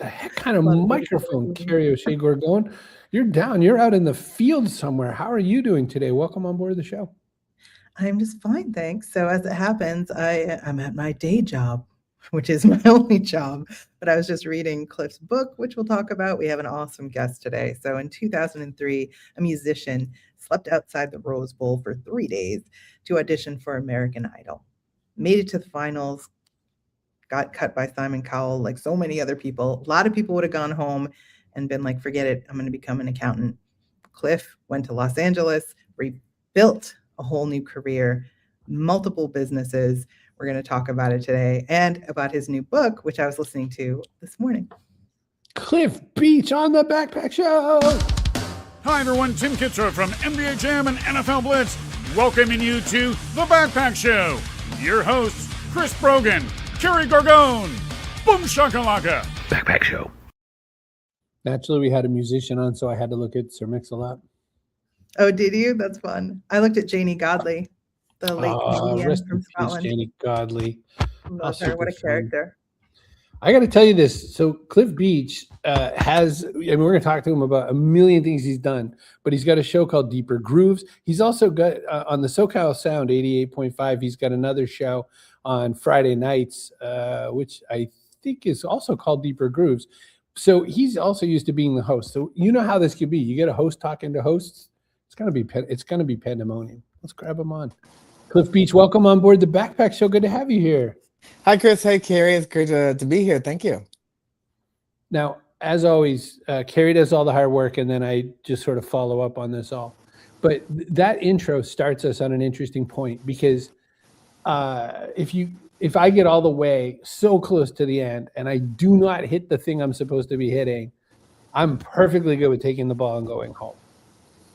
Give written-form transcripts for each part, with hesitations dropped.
the heck kind of A lot of beautiful microphone, work. Kerry O'Shea Gorgone? You're down. You're out in the field somewhere. How are you doing today? Welcome on board the show. I'm just fine, thanks. So as it happens, I'm at my day job, which is my only job. But I was just reading Cliff's book, which we'll talk about. We have an awesome guest today. So in 2003, a musician slept outside the Rose Bowl for 3 days to audition for American Idol. Made it to the finals, got cut by Simon Cowell, like so many other people. A lot of people would have gone home and been like, forget it, I'm going to become an accountant. Cliff went to Los Angeles, rebuilt a whole new career, multiple businesses. We're going to talk about it today and about his new book, which I was listening to this morning. Cliff Beach on the Backpack Show. Hi, everyone. Tim Kitzrow from NBA Jam and NFL Blitz, welcoming you to The Backpack Show. Your hosts, Chris Brogan, Kerry Gorgone, Boom Shakalaka. Backpack Show. Naturally, we had a musician on, so I had to look at Sir Mix-a-Lot. Oh, did you? That's fun. I looked at Janie Godley, the late comedian from Scotland. Janie Godley. Love her. What a character. I got to tell you this. So Cliff Beach has, we're going to talk to him about a million things he's done, but he's got a show called Deeper Grooves. He's also got on the SoCal Sound 88.5, he's got another show on Friday nights, which I think is also called Deeper Grooves. So he's also used to being the host. So you know how this could be. You get a host talking to hosts. It's going to be pandemonium. Let's grab him on. Cliff Beach, welcome on board the Backpack Show. Good to have you here. Hi, Chris. Hey, Kerry. It's great to be here. Thank you. Now, as always, Kerry does all the hard work, and then I just sort of follow up on this all. But that intro starts us on an interesting point because if I get all the way so close to the end and I do not hit the thing I'm supposed to be hitting, I'm perfectly good with taking the ball and going home.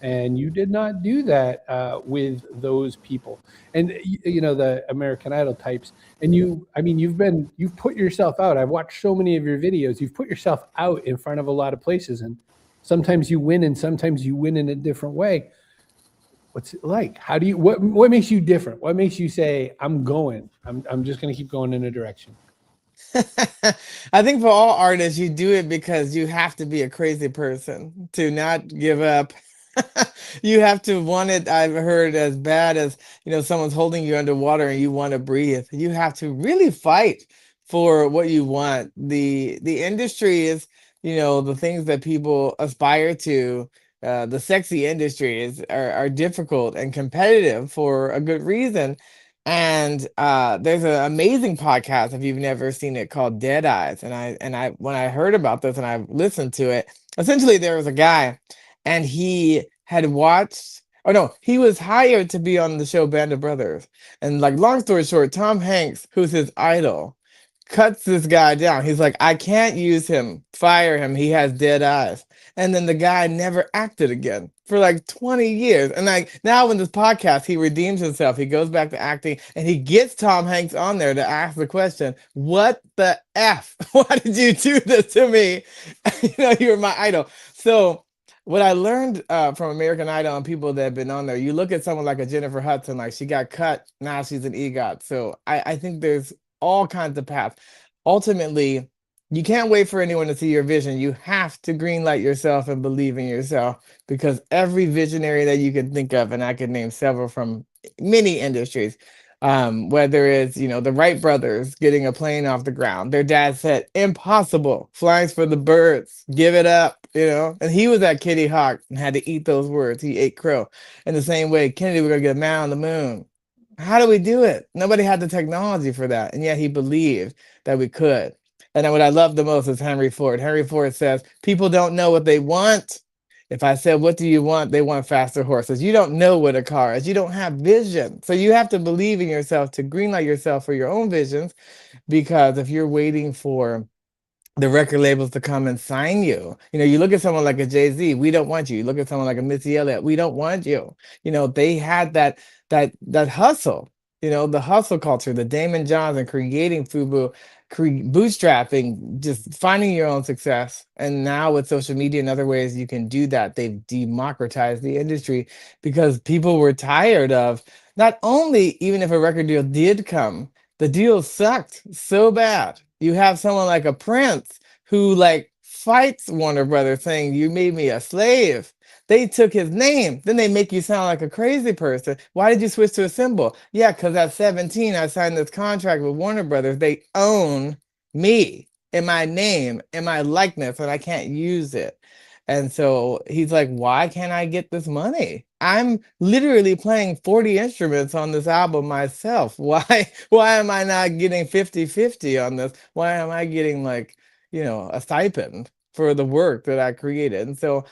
And you did not do that with those people, and the American Idol types. And you've put yourself out. I've watched so many of your videos. You've put yourself out in front of a lot of places, and sometimes you win, and sometimes you win in a different way. What's it like? What makes you different? What makes you say, I'm just going to keep going in a direction? I think for all artists, you do it because you have to be a crazy person to not give up. You have to want it. I've heard as bad as, someone's holding you underwater and you want to breathe. You have to really fight for what you want. The industry is, the things that people aspire to. The sexy industries are difficult and competitive for a good reason. And there's an amazing podcast, if you've never seen it, called Dead Eyes. And I when I heard about this and I listened to it, essentially there was a guy and he had watched, he was hired to be on the show Band of Brothers. And long story short, Tom Hanks, who's his idol, cuts this guy down. He's like, I can't use him, fire him. He has dead eyes. And then the guy never acted again for 20 years. And now in this podcast, he redeems himself. He goes back to acting and he gets Tom Hanks on there to ask the question, what the F? Why did you do this to me? You're my idol. So what I learned from American Idol and people that have been on there, you look at someone like a Jennifer Hudson, she got cut, now she's an EGOT. So I think there's all kinds of paths. Ultimately, you can't wait for anyone to see your vision. You have to greenlight yourself and believe in yourself, because every visionary that you can think of, and I could name several from many industries, whether it's, the Wright brothers getting a plane off the ground. Their dad said, impossible, flying's for the birds, give it up, and he was at Kitty Hawk and had to eat those words. He ate crow. In the same way, Kennedy, we're going to get a man on the moon. How do we do it? Nobody had the technology for that. And yet he believed that we could. And then what I love the most is Henry Ford. Henry Ford says, people don't know what they want. If I said, what do you want? They want faster horses. You don't know what a car is. You don't have vision. So you have to believe in yourself to greenlight yourself for your own visions, because if you're waiting for the record labels to come and sign you, you look at someone like a Jay-Z, we don't want you. You look at someone like a Missy Elliott, we don't want you. They had that hustle, the hustle culture, the Damon Johns and creating FUBU, bootstrapping, just finding your own success. And now with social media and other ways you can do that, they've democratized the industry, because people were tired of, not only even if a record deal did come, the deal sucked so bad. You have someone like a Prince who like fights Warner Brothers saying, you made me a slave. They took his name. Then they make you sound like a crazy person. Why did you switch to a symbol? Yeah, because at 17, I signed this contract with Warner Brothers. They own me and my name and my likeness, and I can't use it. And so he's like, why can't I get this money? I'm literally playing 40 instruments on this album myself. Why am I not getting 50-50 on this? Why am I getting like, a stipend for the work that I created? And so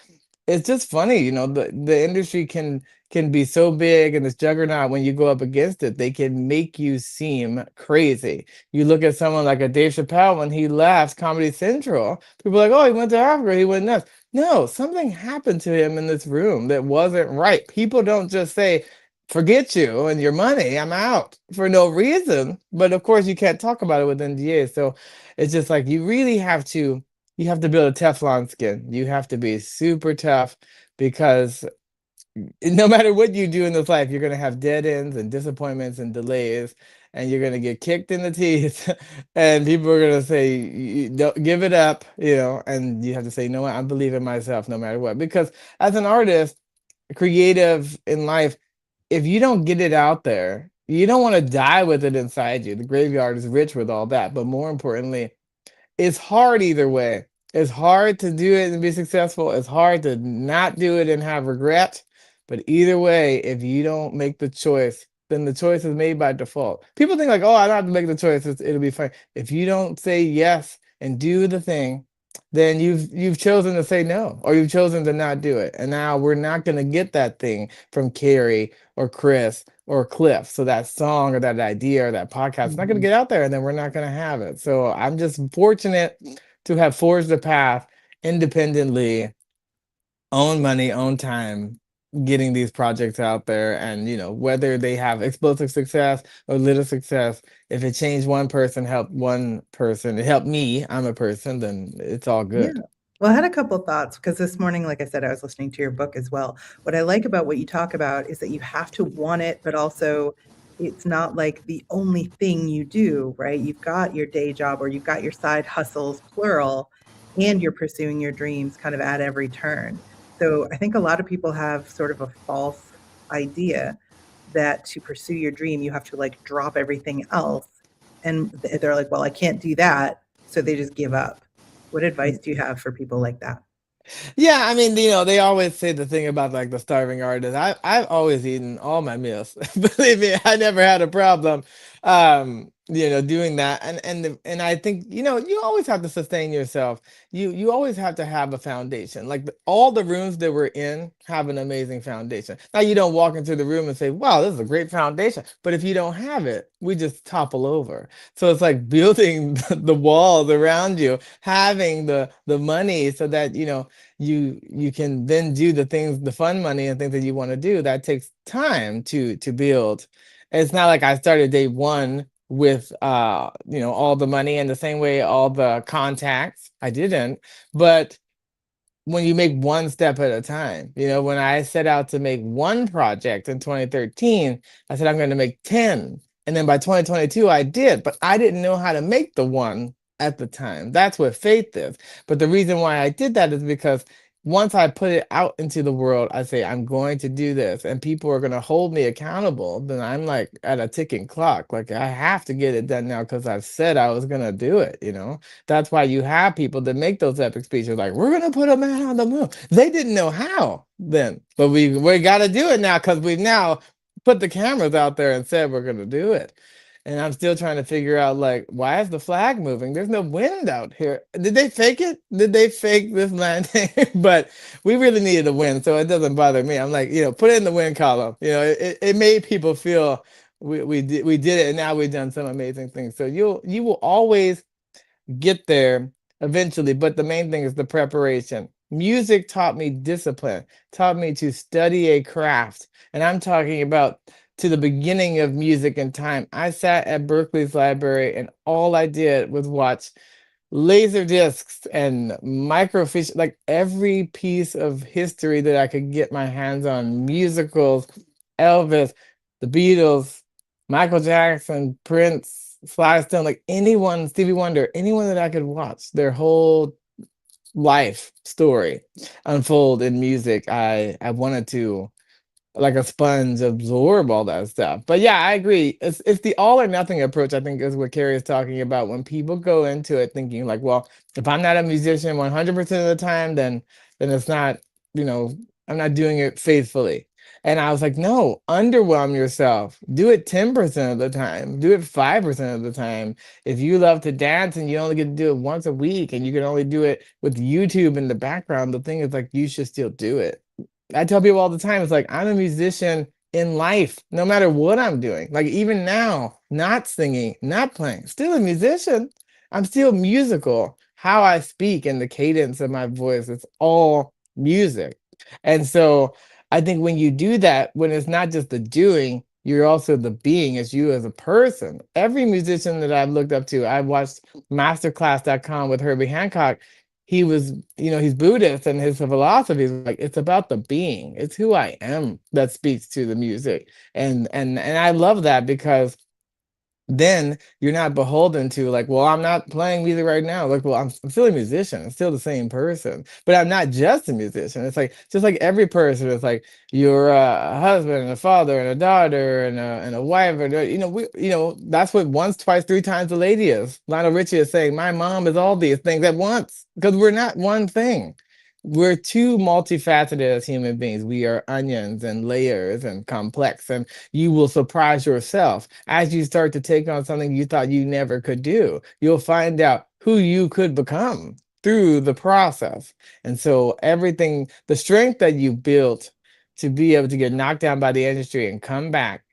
it's just funny, the industry can be so big, and this juggernaut, when you go up against it, they can make you seem crazy. You look at someone like a Dave Chappelle, when he left Comedy Central, people are like, oh, he went to Africa, he went nuts. No, something happened to him in this room that wasn't right. People don't just say, forget you and your money, I'm out, for no reason. But of course, you can't talk about it with NDA. So it's just like you have to build a Teflon skin. You have to be super tough, because no matter what you do in this life, you're going to have dead ends and disappointments and delays, and you're going to get kicked in the teeth, and people are going to say, Don't give it up, and you have to say, you know what, I believe in myself no matter what. Because as an artist, creative in life, if you don't get it out there, you don't want to die with it inside you. The graveyard is rich with all that, but more importantly, it's hard either way. It's hard to do it and be successful. It's hard to not do it and have regret. But either way, if you don't make the choice, then the choice is made by default. People think like, oh, I don't have to make the choice. It'll be fine. If you don't say yes and do the thing, then you've chosen to say no, or you've chosen to not do it. And now we're not going to get that thing from Kerry or Chris or Cliff. So that song or that idea or that podcast is not going to get out there, and then we're not going to have it. So I'm just fortunate to have forged a path independently, own money, own time, getting these projects out there. And whether they have explosive success or little success, if it changed one person, helped one person, it helped me, I'm a person, then it's all good. Yeah. Well, I had a couple thoughts, because this morning, like I said, I was listening to your book as well. What I like about what you talk about is that you have to want it, but also it's not like the only thing you do, right? You've got your day job, or you've got your side hustles, plural, and you're pursuing your dreams kind of at every turn. So I think a lot of people have sort of a false idea that to pursue your dream, you have to like drop everything else. And they're like, well, I can't do that. So they just give up. What advice do you have for people like that? Yeah, I mean, they always say the thing about like the starving artist. I've always eaten all my meals. Believe me, I never had a problem doing that. And I think, you always have to sustain yourself. You always have to have a foundation. Like all the rooms that we're in have an amazing foundation. Now you don't walk into the room and say, wow, this is a great foundation. But if you don't have it, we just topple over. So it's like building the walls around you, having the money so that, you can then do the things, the fun money and things that you want to do. That takes time to build. It's not like I started day one with all the money, and the same way all the contacts. I didn't. But when you make one step at a time, when I set out to make one project in 2013, I said I'm going to make 10. And then by 2022, I did, but I didn't know how to make the one at the time. That's what faith is. But the reason why I did that is because once I put it out into the world, I say, I'm going to do this, and people are going to hold me accountable. Then I'm like at a ticking clock. Like I have to get it done now because I've said I was going to do it. That's why you have people that make those epic speeches like, we're going to put a man on the moon. They didn't know how then, but we got to do it now because we've now put the cameras out there and said we're going to do it. And I'm still trying to figure out, like, why is the flag moving? There's no wind out here. Did they fake it? Did they fake this landing? But we really needed a wind, so it doesn't bother me. I'm like, put it in the wind column. It made people feel we did it, and now we've done some amazing things. So you will always get there eventually, but the main thing is the preparation. Music taught me discipline, taught me to study a craft, and I'm talking about to the beginning of music and time. I sat at Berkeley's library, and all I did was watch laser discs and microfiche, like every piece of history that I could get my hands on. Musicals, Elvis, the Beatles, Michael Jackson, Prince, Sly Stone, like anyone, Stevie Wonder, anyone that I could watch their whole life story unfold in music. I wanted to, like a sponge, absorb all that stuff. But yeah, I agree. It's the all or nothing approach, I think, is what Kerry is talking about. When people go into it thinking like, well, if I'm not a musician 100% of the time, then it's not, you know, I'm not doing it faithfully. And I was like, no, underwhelm yourself. Do it 10% of the time. Do it 5% of the time. If you love to dance and you only get to do it once a week and you can only do it with YouTube in the background, the thing is like you should still do it. I tell people all the time, it's like I'm a musician in life, no matter what I'm doing. Like even now, not singing, not playing, still a musician. I'm still musical. How I speak and the cadence of my voice, it's all music. And so I think when you do that, when it's not just the doing, you're also the being as you as a person. Every musician that I've looked up to, I've watched masterclass.com with Herbie Hancock. He was, you know, he's Buddhist, and his philosophy is like it's about the being. It's who I am that speaks to the music. And I love that because then you're not beholden to like, well, I'm not playing music right now. Like, well, I'm still a musician. I'm still the same person, but I'm not just a musician. It's like just like every person. It's like you're a husband and a father and a daughter and a wife, and that's what once, twice, three times the lady is. Lionel Richie is saying, my mom is all these things at once because we're not one thing. We're too multifaceted as human beings. We are onions and layers and complex, and you will surprise yourself as you start to take on something you thought you never could do. You'll find out who you could become through the process. And so everything, the strength that you built to be able to get knocked down by the industry and come back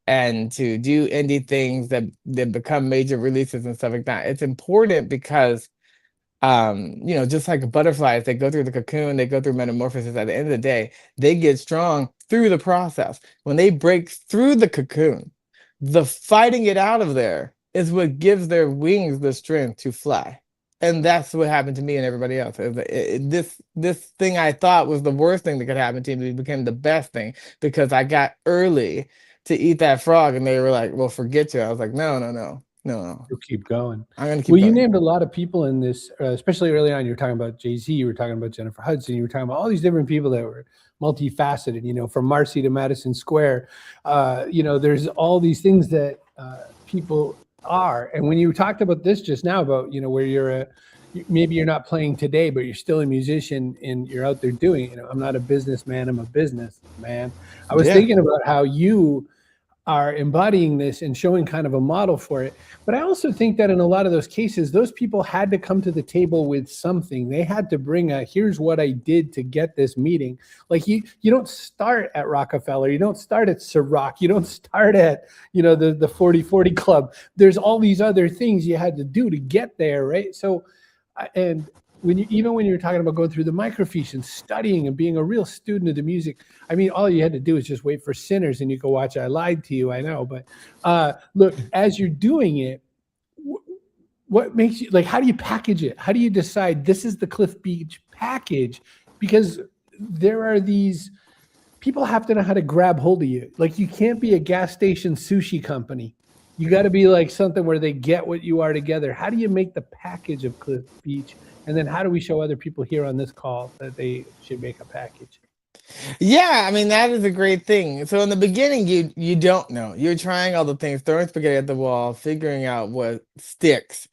and to do indie things that become major releases and stuff like that, it's important because just like butterflies, they go through the cocoon, they go through metamorphosis. At the end of the day, they get strong through the process. When they break through the cocoon, the fighting it out of there is what gives their wings the strength to fly. And that's what happened to me and everybody else. This thing I thought was the worst thing that could happen to me became the best thing because I got early to eat that frog, and they were like, well, forget you. I was like, no. You'll keep going. I'm going to keep Well, you going. named a lot of people in this, especially early on. You were talking about Jay-Z, you were talking about Jennifer Hudson, you were talking about all these different people that were multifaceted, from Marcy to Madison Square. There's all these things that people are. And when you talked about this just now about, where maybe you're not playing today, but you're still a musician and you're out there doing, I'm not a businessman, I'm a businessman. I was thinking about how you are embodying this and showing kind of a model for it. But I also think that in a lot of those cases, those people had to come to the table with something. They had to bring here's what I did to get this meeting. Like you don't start at Rockefeller. You don't start at Ciroc. You don't start at, the 40/40 Club. There's all these other things you had to do to get there, right? So, and when you're talking about going through the microfiche and studying and being a real student of the music, I mean, all you had to do is just wait for Sinners and you go watch I Lied to You, I know. But look, as you're doing it, what makes you, like, how do you package it? How do you decide this is the Cliff Beach package? Because there are these, people have to know how to grab hold of you. Like, you can't be a gas station sushi company. You got to be like something where they get what you are together. How do you make the package of Cliff Beach? And then how do we show other people here on this call that they should make a package? Yeah, I mean, that is a great thing. So in the beginning, you don't know. You're trying all the things, throwing spaghetti at the wall, figuring out what sticks.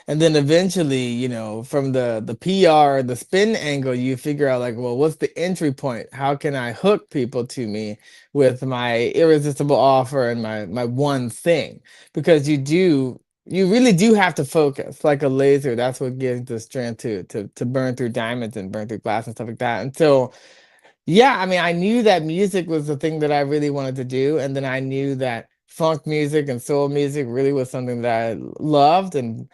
And then eventually, from the PR, the spin angle, you figure out like, well, what's the entry point? How can I hook people to me with my irresistible offer and my one thing? Because you really do have to focus like a laser. That's what gives the strength to burn through diamonds and burn through glass and stuff like that. And so, yeah, I mean, I knew that music was the thing that I really wanted to do. And then I knew that funk music and soul music really was something that I loved. And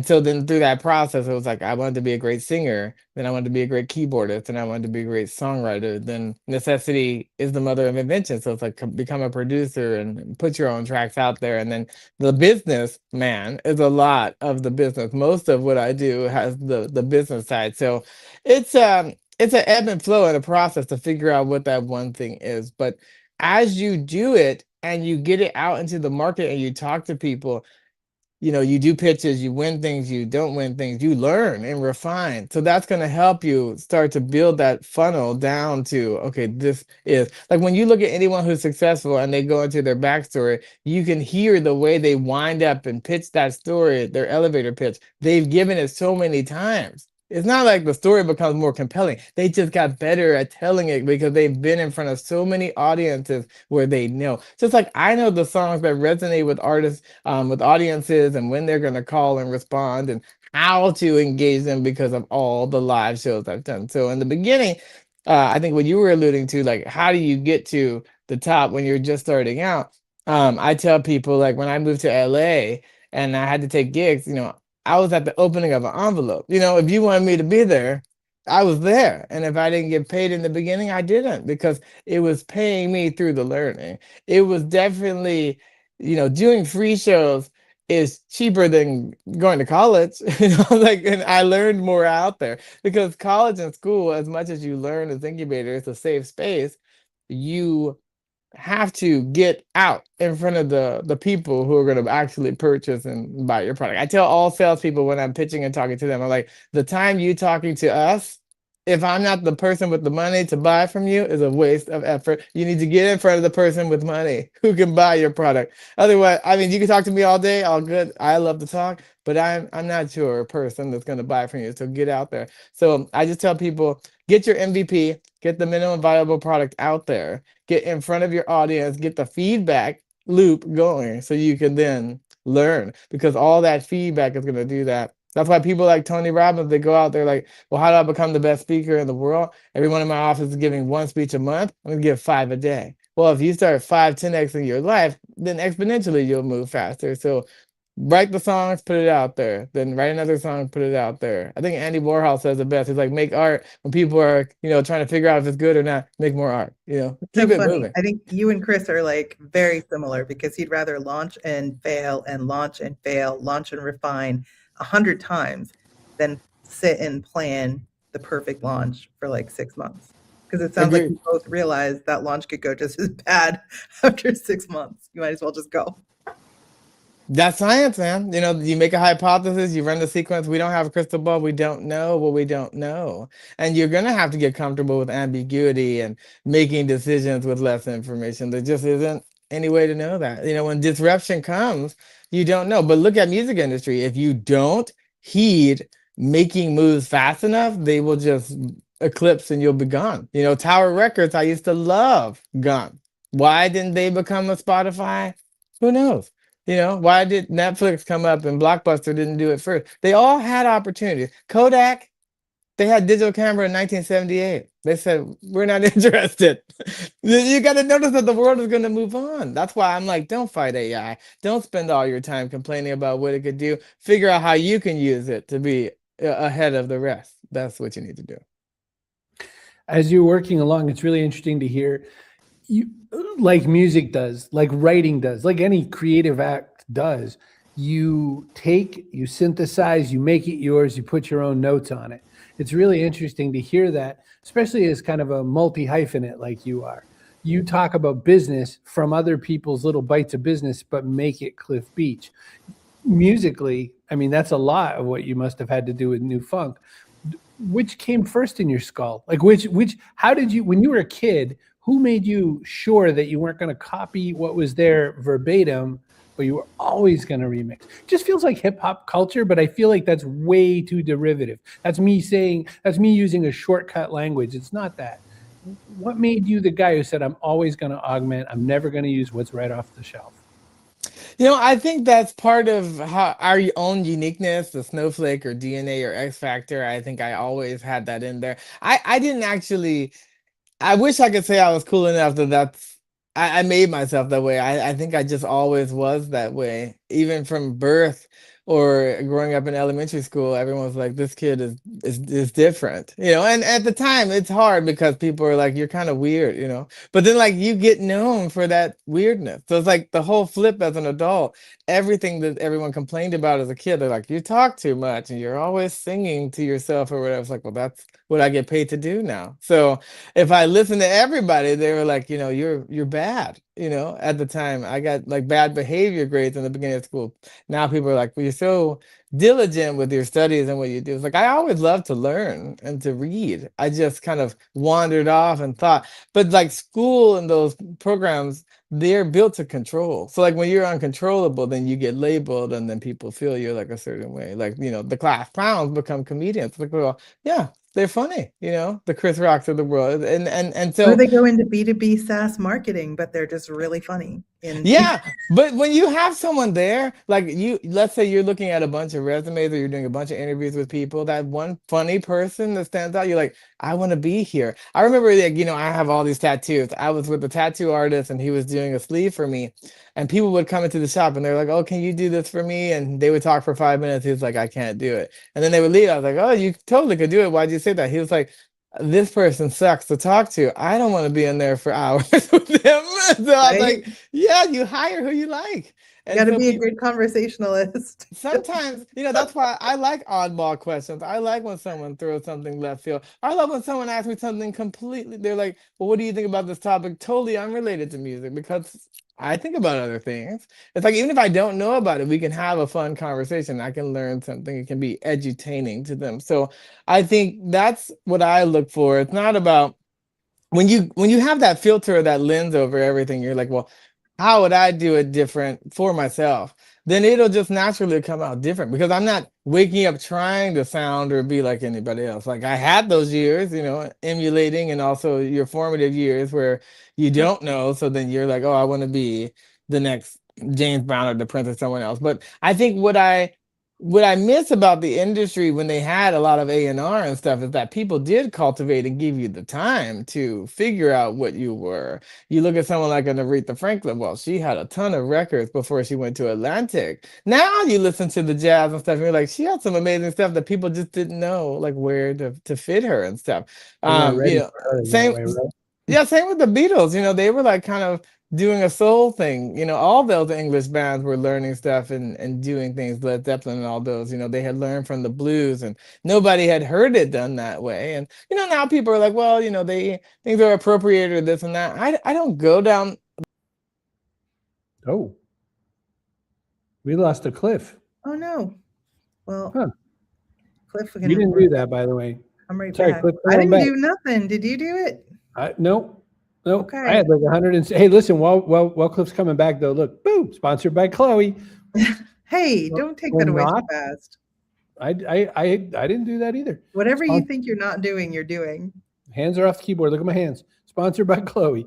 so then through that process, it was like I wanted to be a great singer, then I wanted to be a great keyboardist, and I wanted to be a great songwriter. Then necessity is the mother of invention. So it's like become a producer and put your own tracks out there. And then the business, man, is a lot of the business. Most of what I do has the business side. So it's an ebb and flow and a process to figure out what that one thing is. But as you do it and you get it out into the market and you talk to people, you do pitches, you win things, you don't win things, you learn and refine. So that's going to help you start to build that funnel down to, okay, this is like when you look at anyone who's successful and they go into their backstory, you can hear the way they wind up and pitch that story, their elevator pitch. They've given it so many times. It's not like the story becomes more compelling. They just got better at telling it because they've been in front of so many audiences where they know. Just like I know the songs that resonate with artists, with audiences, and when they're going to call and respond and how to engage them because of all the live shows I've done. So in the beginning, I think what you were alluding to, like how do you get to the top when you're just starting out? I tell people like when I moved to LA and I had to take gigs, I was at the opening of an envelope. If you wanted me to be there, I was there. And if I didn't get paid in the beginning, I didn't because it was paying me through the learning. It was definitely, doing free shows is cheaper than going to college. And I learned more out there because college and school, as much as you learn as incubator, it's a safe space. You have to get out in front of the people who are going to actually purchase and buy your product. I tell all salespeople when I'm pitching and talking to them, I'm like, the time you talking to us, if I'm not the person with the money to buy from you, is a waste of effort. You need to get in front of the person with money who can buy your product. Otherwise, I mean, you can talk to me all day, all good. I love to talk, but I'm not your person that's going to buy from you. So get out there. So I just tell people, get your MVP, get the minimum viable product out there, get in front of your audience, get the feedback loop going so you can then learn because all that feedback is going to do that. That's why people like Tony Robbins, they go out there like, well, how do I become the best speaker in the world? Everyone in my office is giving 1 speech a month. I'm going to give 5 a day. Well, if you start 5, 10x in your life, then exponentially you'll move faster. So write the songs, put it out there. Then write another song, put it out there. I think Andy Warhol says the best. He's like, make art when people are, trying to figure out if it's good or not. Make more art. So Keep it funny. moving. I think you and Chris are like very similar because he'd rather launch and fail and launch and fail, launch and refine 100 times than sit and plan the perfect launch for like 6 months. Because it sounds like Agreed. you both realize that launch could go just as bad after 6 months. You might as well just go. That's science, man. You make a hypothesis, you run the sequence. We don't have a crystal ball. We don't know what we don't know. And you're going to have to get comfortable with ambiguity and making decisions with less information. There just isn't any way to know that. When disruption comes, you don't know. But look at music industry. If you don't heed making moves fast enough, they will just eclipse and you'll be gone. Tower Records, I used to love, gone. Why didn't they become a Spotify? Who knows? Why did Netflix come up and Blockbuster didn't do it first? They all had opportunities. Kodak, they had digital camera in 1978. They said, we're not interested. You got to notice that the world is going to move on. That's why I'm like, don't fight AI. Don't spend all your time complaining about what it could do. Figure out how you can use it to be ahead of the rest. That's what you need to do. As you're working along, it's really interesting to hear you, like music does, like writing does, like any creative act does. You synthesize, you make it yours, you put your own notes on it. It's really interesting to hear that, especially as kind of a multi-hyphenate like you are. You talk about business from other people's little bites of business, but make it Cliff Beach. Musically, I mean, that's a lot of what you must have had to do with New Funk. Which came first in your skull? Like how did you, when you were a kid, who made you sure that you weren't going to copy what was there verbatim, but you were always going to remix? It just feels like hip hop culture, but I feel like that's way too derivative. That's me using a shortcut language. It's not that. What made you the guy who said, I'm always going to augment, I'm never going to use what's right off the shelf? I think that's part of how our own uniqueness, the snowflake or DNA or X factor. I think I always had that in there. I didn't actually, I wish I could say I was cool enough that I made myself that way. I think I just always was that way, even from birth or growing up in elementary school. Everyone was like, this kid is different, and at the time it's hard because people are like, you're kind of weird, but then like you get known for that weirdness. So it's like the whole flip as an adult, everything that everyone complained about as a kid, they're like, you talk too much and you're always singing to yourself or whatever. It's like, well, that's what I get paid to do now. So if I listen to everybody, they were like, you're bad. at the time. I got like bad behavior grades in the beginning of school. Now people are like, well, you're so diligent with your studies and what you do. It's like, I always loved to learn and to read. I just kind of wandered off and thought, but like school and those programs, they're built to control. So like when you're uncontrollable, then you get labeled and then people feel you're like a certain way. Like, the class clowns become comedians. Like, well, yeah, they're funny, the Chris Rocks of the world. And Or so they go into B2B SaaS marketing, but they're just really funny. yeah, but when you have someone there, like let's say you're looking at a bunch of resumes or you're doing a bunch of interviews with people, that one funny person that stands out, you're like, I want to be here. I remember like, I have all these tattoos. I was with a tattoo artist and he was doing a sleeve for me. And people would come into the shop and they're like, oh, can you do this for me? And they would talk for 5 minutes. He was like, I can't do it. And then they would leave. I was like, oh, you totally could do it. Why'd you say that? He was like, this person sucks to talk to. I don't want to be in there for hours with them. So I was like, yeah, you hire who you like. You got to be a good conversationalist. Sometimes, that's why I like oddball questions. I like when someone throws something left field. I love when someone asks me something completely, they're like, well, what do you think about this topic? Totally unrelated to music, because I think about other things. It's like, even if I don't know about it, we can have a fun conversation. I can learn something. It can be edutaining to them. So I think that's what I look for. It's not about when you have that filter or that lens over everything, you're like, well, how would I do it different for myself? Then it'll just naturally come out different, because I'm not waking up trying to sound or be like anybody else. Like I had those years, emulating, and also your formative years where you don't know. So then you're like, oh, I want to be the next James Brown or the Prince or someone else. But I think what I miss about the industry when they had a lot of A&R and stuff is that people did cultivate and give you the time to figure out what you were. You look at someone like an Aretha Franklin. Well, she had a ton of records before she went to Atlantic. Now you listen to the jazz and stuff, and you're like, she had some amazing stuff that people just didn't know, like where to fit her and stuff. Same. Yeah, same with the Beatles. They were like kind of doing a soul thing. All those English bands were learning stuff and doing things. Led Zeppelin and all those, they had learned from the blues, and nobody had heard it done that way. And now people are like, well, they think they're appropriated or this and that. I don't go down. Oh, we lost a Cliff. Oh no. Well, Cliff, You didn't do that, by the way. I'm right Sorry, back. Cliff, I didn't back. do nothing. Did you do it? No. Okay. I had like 100 and hey, listen, while Cliff's coming back though, look, boom, sponsored by Chloe. Hey, don't take that away too fast. I didn't do that either. Whatever you think you're not doing, you're doing. Hands are off the keyboard. Look at my hands. Sponsored by Chloe.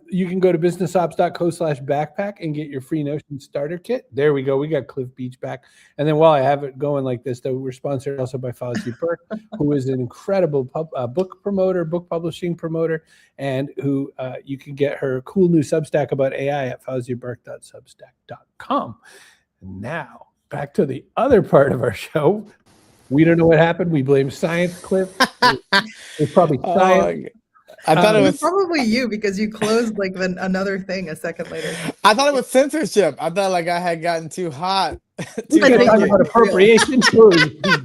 You can go to businessops.co/backpack and get your free Notion starter kit. There we go. We got Cliff Beach back. And then while I have it going like this, though, we're sponsored also by Fawzi Burke, who is an incredible book promoter, book publishing promoter, and who you can get her cool new Substack about AI at fawziburke.substack.com. And now back to the other part of our show. We don't know what happened. We blame science, Cliff. It's probably science. I thought it was probably you, because you closed like another thing a second later. I thought it was censorship. I thought like I had gotten too hot. Talking about appropriation.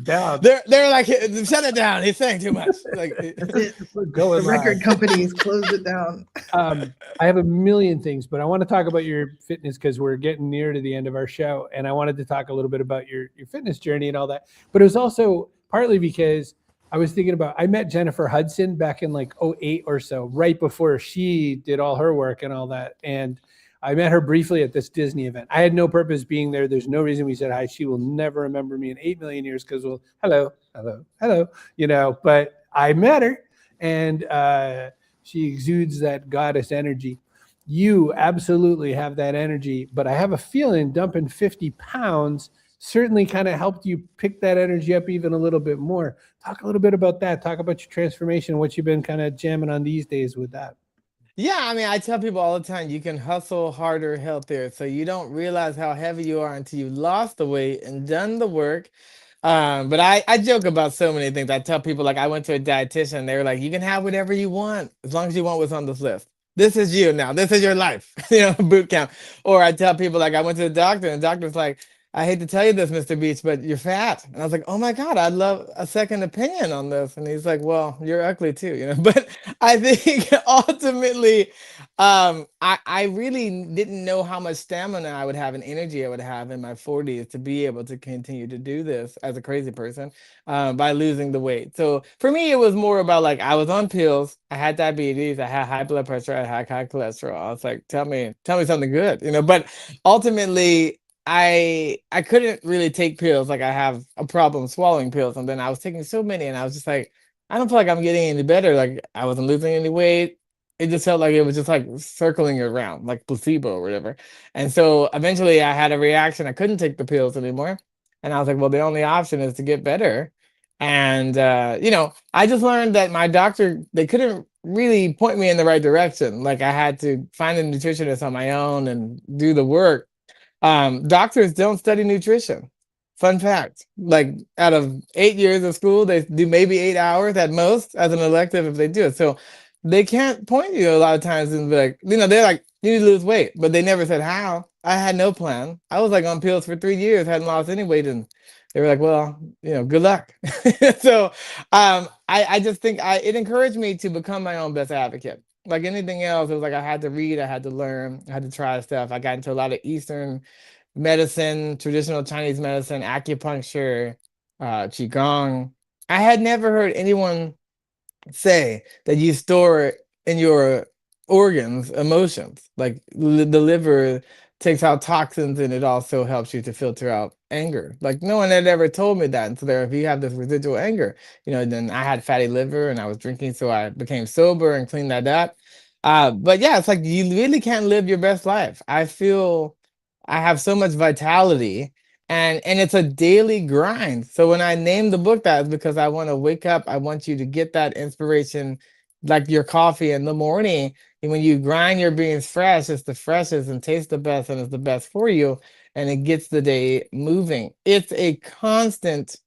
They're like, shut it down. He's saying too much. Like, the record companies closed it down. I have a million things, but I want to talk about your fitness because we're getting near to the end of our show, and I wanted to talk a little bit about your fitness journey and all that. But it was also partly because I was thinking about, I met Jennifer Hudson back in like 2008 or so, right before she did all her work and all that. And I met her briefly at this Disney event. I had no purpose being there. There's no reason we said hi. She will never remember me in 8 million years because, well, hello, but I met her, and she exudes that goddess energy. You absolutely have that energy, but I have a feeling dumping 50 pounds certainly kind of helped you pick that energy up even a little bit more. Talk a little bit about that. Talk about your transformation, what you've been kind of jamming on these days with that. Yeah, I mean, I tell people all the time, you can hustle harder, healthier. So you don't realize how heavy you are until you've lost the weight and done the work. But I joke about so many things. I tell people, like, I went to a dietitian. They were like, you can have whatever you want as long as you want what's on this list. This is you now. This is your life, boot camp. Or I tell people, like, I went to the doctor, and the doctor's like, I hate to tell you this, Mr. Beach, but you're fat. And I was like, oh my God, I'd love a second opinion on this. And he's like, well, you're ugly too, you know. But I think ultimately, I really didn't know how much stamina I would have and energy I would have in my 40s to be able to continue to do this as a crazy person by losing the weight. So for me, it was more about like I was on pills, I had diabetes, I had high blood pressure, I had high cholesterol. I was like, tell me something good, you know. But ultimately, I couldn't really take pills. Like I have a problem swallowing pills, and then I was taking so many, and I was just like, I don't feel like I'm getting any better. Like I wasn't losing any weight. It just felt like it was just like circling around, like placebo or whatever. And so eventually, I had a reaction. I couldn't take the pills anymore, and I was like, well, the only option is to get better. And you know, I just learned that my doctor, they couldn't really point me in the right direction. Like I had to find a nutritionist on my own and do the work. Doctors don't study nutrition. Fun fact, like out of 8 years of school, they do maybe 8 hours at most as an elective if they do it. So they can't point you a lot of times and be like, you know, they're like, you need to lose weight, but they never said how. I had no plan. I was like on pills for 3 years, hadn't lost any weight, and they were like, well, you know, good luck. So I just think it encouraged me to become my own best advocate. Like anything else, it was like I had to read, I had to learn, I had to try stuff. I got into a lot of Eastern medicine, traditional Chinese medicine, acupuncture, qigong. I had never heard anyone say that you store in your organs emotions. Like the liver takes out toxins, and it also helps you to filter out anger. Like no one had ever told me that. And so there, if you have this residual anger, you know, then I had fatty liver and I was drinking, so I became sober and cleaned that up. But yeah, it's like you really can't live your best life. I feel I have so much vitality, and it's a daily grind. So when I named the book that, it's because I want to wake up. I want you to get that inspiration, like your coffee in the morning. And when you grind your beans fresh, it's the freshest and tastes the best, and it's the best for you, and it gets the day moving. It's a constant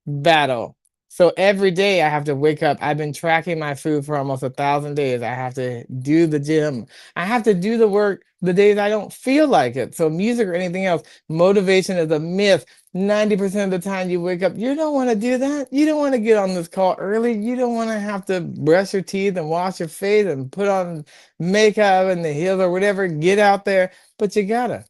battle. So every day I have to wake up. I've been tracking my food for almost 1,000 days. I have to do the gym. I have to do the work the days I don't feel like it. So music or anything else, motivation is a myth. 90% of the time you wake up, you don't want to do that. You don't want to get on this call early. You don't want to have to brush your teeth and wash your face and put on makeup and the heels or whatever. Get out there. But you gotta,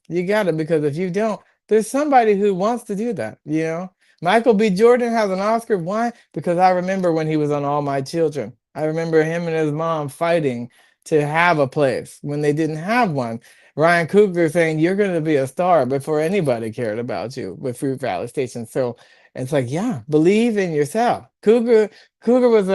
because if you don't, there's somebody who wants to do that, you know? Michael B. Jordan has an Oscar. Why? Because I remember when he was on All My Children. I remember him and his mom fighting to have a place when they didn't have one. Ryan Coogler saying, you're going to be a star before anybody cared about you with Fruit Valley Station. So it's like, yeah, believe in yourself. Coogler was,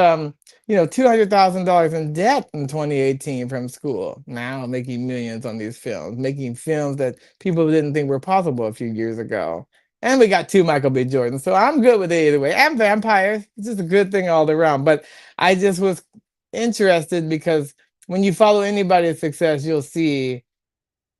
you know, $200,000 in debt in 2018 from school. Now making millions on these films, making films that people didn't think were possible a few years ago. And we got 2 Michael B. Jordan. So I'm good with it either way. And vampires. It's just a good thing all around. But I just was interested because when you follow anybody's success, you'll see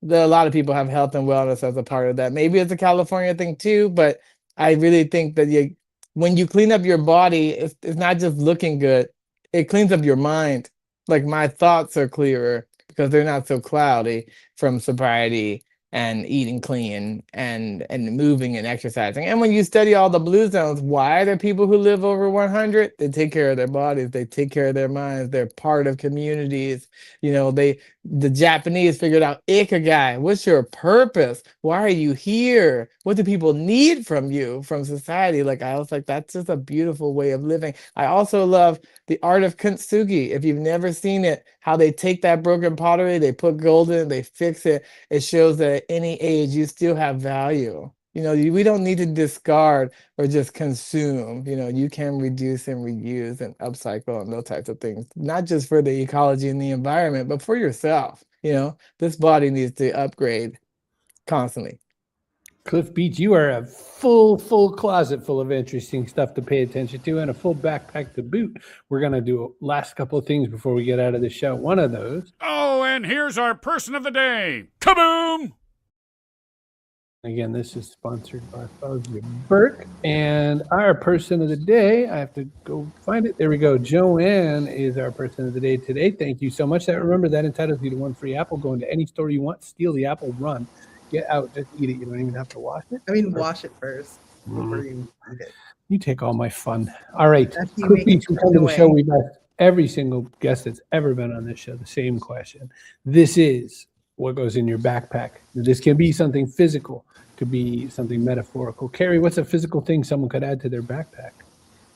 that a lot of people have health and wellness as a part of that. Maybe it's a California thing too, but I really think that when you clean up your body, it's not just looking good. It cleans up your mind. Like my thoughts are clearer because they're not so cloudy from sobriety and eating clean and moving and exercising. And when you study all the blue zones, why are there people who live over 100? They take care of their bodies, they take care of their minds, they're part of communities. You know, the Japanese figured out ikigai. What's your purpose? Why are you here? What do people need from you, from society? Like I was like, that's just a beautiful way of living. I also love the art of kintsugi. If you've never seen it, how they take that broken pottery, they put gold in it, they fix it. It shows that at any age you still have value. You know, we don't need to discard or just consume. You know, you can reduce and reuse and upcycle and those types of things, not just for the ecology and the environment, but for yourself. You know, this body needs to upgrade constantly. Cliff Beach, you are a full closet full of interesting stuff to pay attention to and a full backpack to boot. We're going to do a last couple of things before we get out of the show. One of those. Oh, and here's our person of the day. Kaboom! Again, this is sponsored by Fausia Burke. And our person of the day, I have to go find it. There we go. Joanne is our person of the day today. Thank you so much. Remember, that entitles you to 1 free apple. Go into any store you want, steal the apple, run. get out, just eat it. You don't even have to wash it. I mean, wash it first before you eat it. You take all my fun. All right. After you Quick make it Beats, we come to the away. show. We've asked every single guest that's ever been on this show the same question. This is what goes in your backpack. This can be something physical, could be something metaphorical. Kerry, what's a physical thing someone could add to their backpack?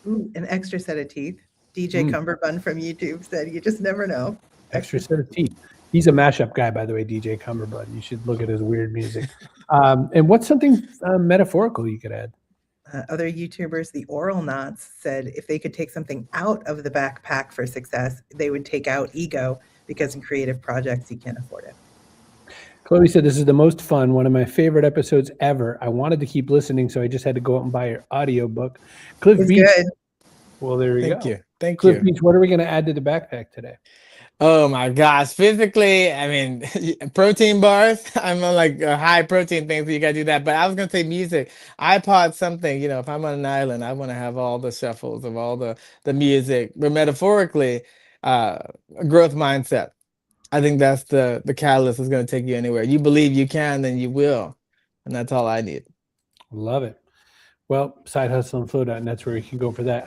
Ooh, an extra set of teeth. DJ Cumberbund from YouTube said, "You just never know." Extra set of teeth. He's a mashup guy, by the way, DJ Cumberbund. You should look at his weird music. And what's something metaphorical you could add? Other YouTubers, the Oral Knots, said if they could take something out of the backpack for success, they would take out ego, because in creative projects, you can't afford it. Chloe said, this is the most fun, one of my favorite episodes ever. I wanted to keep listening, so I just had to go out and buy your audiobook. Cliff It's Beach. good. Well, there you go. Thank you. Thank Cliff you. Beach, what are we going to add to the backpack today? Oh my gosh. Physically, I mean, protein bars. I'm on like a high protein thing, so you gotta do that. But I was gonna say music. iPod something, if I'm on an island, I want to have all the shuffles of all the music. But metaphorically, a growth mindset. I think that's the catalyst that's gonna take you anywhere. You believe you can, then you will. And that's all I need. Love it. Well, Side Hustle and Flow.net, that's where you can go for that.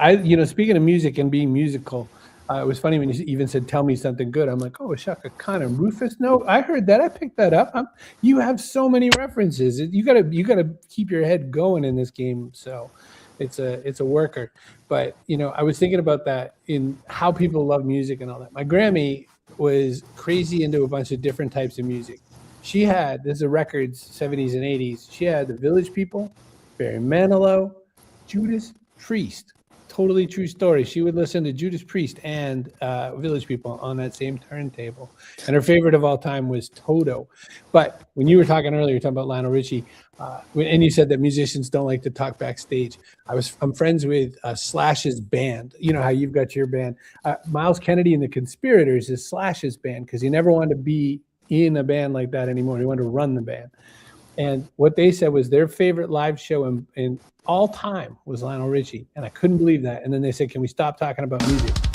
Speaking of music and being musical, it was funny when you even said, tell me something good. I'm like, oh, Shaka Khan and Rufus. No, I heard that. I picked that up. You have so many references. You gotta keep your head going in this game. So it's a worker. But, I was thinking about that in how people love music and all that. My Grammy was crazy into a bunch of different types of music. She had, this is records, 70s and 80s. She had the Village People, Barry Manilow, Judas Priest. Totally true story. She would listen to Judas Priest and Village People on that same turntable. And her favorite of all time was Toto. But when you were talking earlier, you were talking about Lionel Richie, and you said that musicians don't like to talk backstage. I'm friends with Slash's band. You know how you've got your band. Miles Kennedy and the Conspirators is Slash's band because he never wanted to be in a band like that anymore. He wanted to run the band. And what they said was their favorite live show in all time was Lionel Richie. And I couldn't believe that. And then they said, can we stop talking about music?